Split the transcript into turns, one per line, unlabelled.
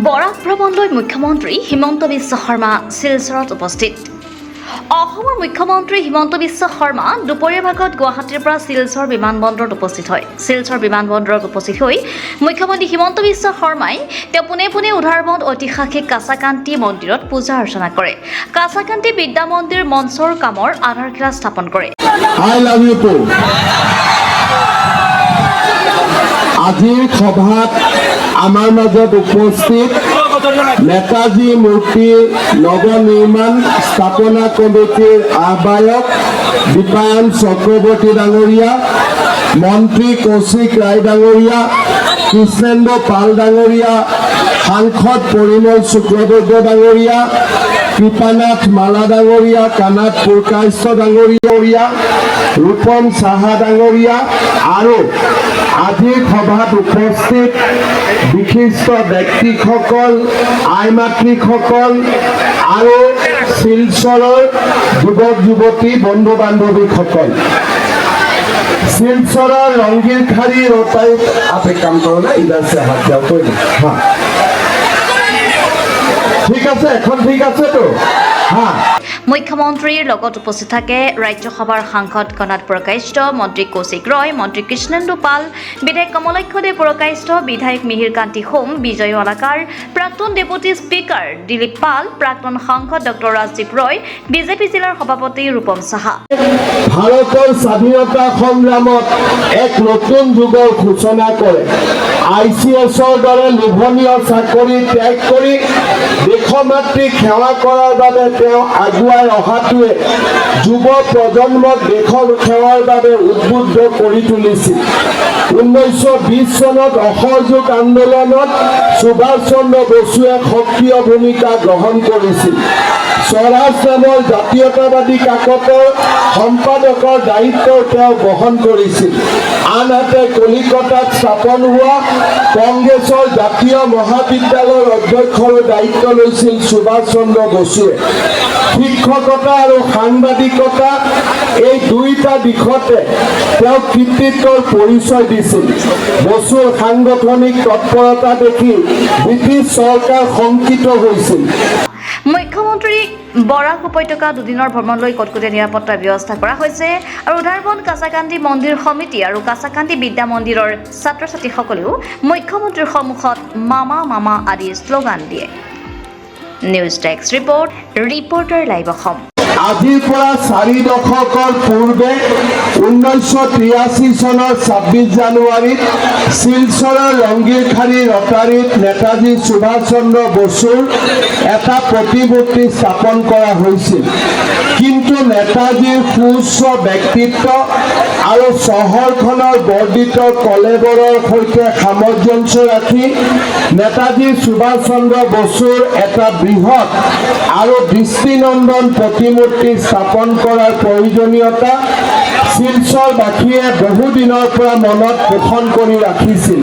বৰাক ভ্ৰমণলৈ মুখ্যমন্ত্ৰী হিমন্ত বিশ্ব শৰ্মা শিলচৰত উপস্থিত। অসমৰ মুখ্যমন্ত্ৰী হিমন্ত বিশ্ব শৰ্মা দুপৰীয়া ভাগত গুৱাহাটীৰ পৰা শিলচৰ বিমানবন্দৰত উপস্থিত হয়। শিলচৰ বিমানবন্দৰত উপস্থিত হৈ মুখ্যমন্ত্ৰী হিমন্ত বিশ্ব শৰ্মাই পোনে পোনে উধাৰবন্দ ঐতিহাসিক কাছাকান্তি মন্দিৰত পূজা অৰ্চনা কৰে। কাছাকান্তি বিদ্যা মন্দিৰ মঞ্চৰ কামৰ আধাৰশিলা স্থাপন কৰে।
আজিৰ সভাত আমাৰ মাজত উপস্থিত নেতাজী মূৰ্তি নৱনিৰ্মাণ স্থাপনা কমিটিৰ আহ্বায়ক দীপায়ন চক্ৰৱৰ্তী ডাঙৰীয়া, মন্ত্ৰী কৌশিক ৰায় ডাঙৰীয়া, কৃষ্ণেন্দ্ৰ পাল ডাঙৰীয়া, সাংসদ পৰিমল শুক্লবৈদ্য ডাঙৰীয়া, কৃপানাথ মালা ডাঙৰীয়া, কানাথ পুৰকায়স্থ ডাঙৰীয়া, ৰূপম সাহা ডাঙৰীয়া আৰু আজিৰ সভাত উপস্থিত বিশিষ্ট ব্যক্তিসকল, আই মাতৃসকল আৰু শিলচৰৰ যুৱক যুৱতী বন্ধু বান্ধৱীসকল, শিলচৰৰ ৰংগীৰ খাৰী ৰতাই আপে কাম করো না ইধার সে হাত যাও তো হ্যাঁ ঠিক আছে, এখন ঠিক আছে তো হ্যাঁ।
মুখ্যমন্ত্ৰীৰ লগত উপস্থিত থাকে ৰাজ্যসভাৰ সাংসদ কনাথ পুৰকায়স্থ, মন্ত্ৰী কৌশিক ৰয়, মন্ত্ৰী কৃষ্ণেন্দু পাল, বিধায়ক কমলাক্ষদেৱ পুৰকায়স্থ, বিধায়ক মিহিৰ কান্তি হোম, বিজয় অলাকাৰ, প্ৰাক্তন ডেপুটি স্পীকাৰ দিলীপ পাল, প্ৰাক্তন সাংসদ ডক্টৰ ৰাজদীপ ৰয়, বিজেপি জিলাৰ সভাপতি ৰূপম সাহা।
ভাৰতৰ স্বাধীনতা সংগ্ৰামত এক নতুন যুগৰ সূচনা কৰে। ICSৰ দৰে লোভনীয় চাকৰি ত্যাগ কৰি দেশমাতৃক সেৱা কৰাৰ বাবে তেওঁ আগুৱাই অহাটোৱে যুৱ প্ৰজন্মক দেশৰ সেৱাৰ বাবে উদ্বুদ্ধ কৰি তুলিছিল। 1920 চনত অসহযোগ আন্দোলনত সুভাষ চন্দ্ৰ বসুৱে সক্ৰিয় ভূমিকা গ্ৰহণ কৰিছিল। স্বৰাজ নামৰ জাতীয়তাবাদী কাকতৰ সম্পাদকৰ দায়িত্ব তেওঁ বহন কৰিছিল। আনহাতে কলিকতাত স্থাপন হোৱা কংগ্ৰেছৰ জাতীয় মহাবিদ্যালয়ৰ অধ্যক্ষৰ দায়িত্ব লৈছিল সুভাষ চন্দ্ৰ বসুৱে। শিক্ষকতা আৰু সাংবাদিকতা এই দুইটা দিশতে তেওঁ কৃতিত্বৰ পৰিচয় দিছিল। বসুৰ সাংগঠনিক তৎপৰতা দেখি ব্ৰিটিছ চৰকাৰ শংকিত হৈছিল।
মুখ্যমন্ত্ৰী বৰাক উপত্যকা দুদিনৰ ভ্ৰমণলৈ কটকটীয়া নিৰাপত্তাৰ ব্যৱস্থা কৰা হৈছে আৰু উধাৰবন্দ কাছাকান্তি মন্দিৰ সমিতি আৰু কাছাকান্তি বিদ্যা মন্দিৰৰ ছাত্ৰ ছাত্ৰীসকলেও মুখ্যমন্ত্ৰীৰ সন্মুখত মামা মামা আদি শ্লোগান দিয়ে। News desk report, reporter live Assam.
আজিৰ পৰা 4 দশকৰ পূৰ্বে 1983 চনৰ 26 জানুৱাৰীত শিলচৰৰ ৰংগীৰখাৰী ৰটাৰীত নেতাজী সুভাষ চন্দ্ৰ বসুৰ এটা প্ৰতিমূৰ্তি স্থাপন কৰা হৈছিল। কিন্তু নেতাজীৰ সুউচ্চ ব্যক্তিত্ব আৰু চহৰখনৰ বৰ্ধিত কলেবৰৰ সৈতে সামঞ্জস্য ৰাখি নেতাজী সুভাষ চন্দ্ৰ বসুৰ এটা বৃহৎ আৰু দৃষ্টিনন্দন প্ৰতিমূৰ্তি স্থাপন কৰাৰ প্ৰয়োজনীয়তা শিলচৰবাসীয়ে বহুদিনৰ পৰা মনত পোষণ কৰি ৰাখিছিল।